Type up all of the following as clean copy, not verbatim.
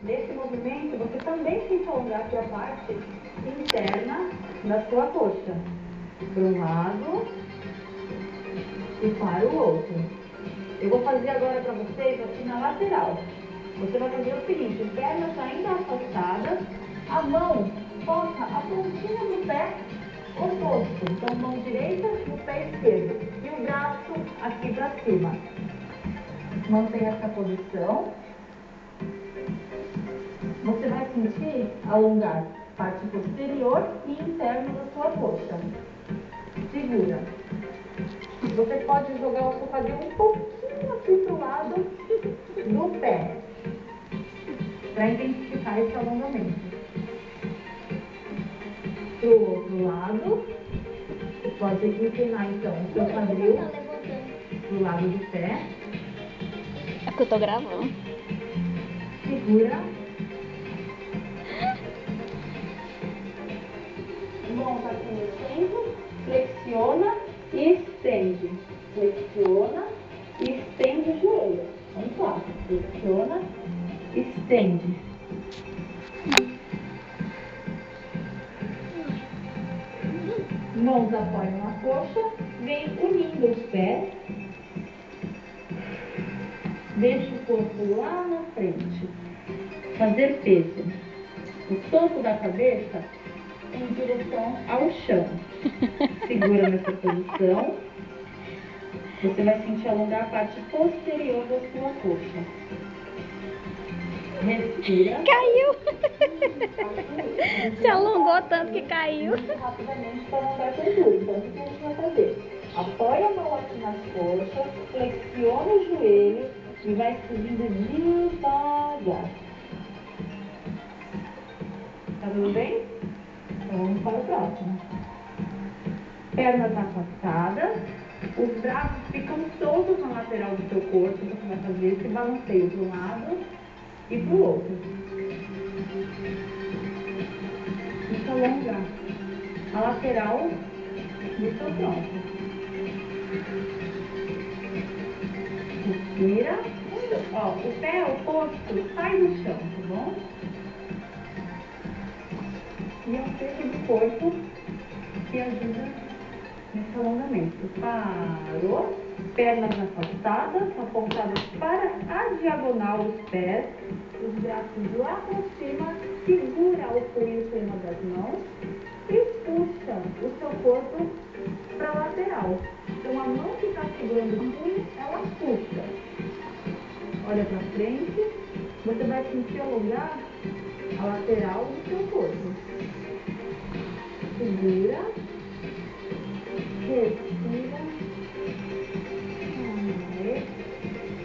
Nesse movimento, você também tem que alongar a sua parte interna da sua coxa. Para um lado e para o outro. Eu vou fazer agora para vocês aqui na lateral. Você vai fazer o seguinte, pernas ainda afastadas, a mão toca a pontinha do pé oposto. Então, mão direita no pé esquerdo e o braço aqui para cima. Mantenha essa posição. Você vai sentir alongar parte posterior e interna da sua coxa. Segura. Você pode jogar o sofadinho um pouquinho aqui para o lado do pé, para intensificar esse alongamento. Para o outro lado, você pode inclinar então o seu quadril para o lado do pé. É porque eu tô gravando. Segura. Monta aqui no centro, flexiona e estende. Flexiona e estende o joelho. Vamos lá. Flexiona, estende. Mãos apoiam na coxa, vem unindo os pés. Deixa o corpo lá na frente. Fazer peso. O topo da cabeça em direção ao chão. Segura nessa posição. Você vai sentir alongar a parte posterior da sua coxa. Respira. Caiu! Se alongou tanto que caiu. Rapidamente para alongar a cintura. Então, o que a gente vai fazer? Apoia a mão aqui nas coxas, flexiona o joelho e vai subindo devagar. Tá tudo bem? Então, vamos para o próximo. Pernas afastadas. Os braços ficam soltos na lateral do seu corpo. Você vai fazer esse balanceio de um lado e para o outro. Isso alonga a lateral do seu tronco. Respira. Ó, o pé oposto sai do chão, tá bom? E é um peso do corpo que ajuda nesse alongamento. Parou. Pernas afastadas, apontadas para a diagonal dos pés. Os braços lá para cima. Segura o punho em cima das mãos. E puxa o seu corpo para a lateral. Então, a mão que está segurando o punho, ela puxa. Olha para frente. Você vai sentir alongar a lateral do seu corpo. Segura. Respira.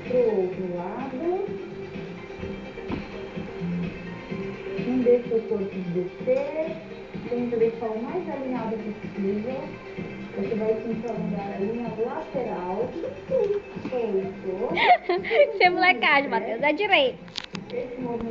Para o outro lado. Não deixa o corpo descer. Tenta deixar o mais alinhado possível. Você vai sentir alongar a linha lateral. Soltou. Sem molecagem, Matheus. É direito. Esse movimento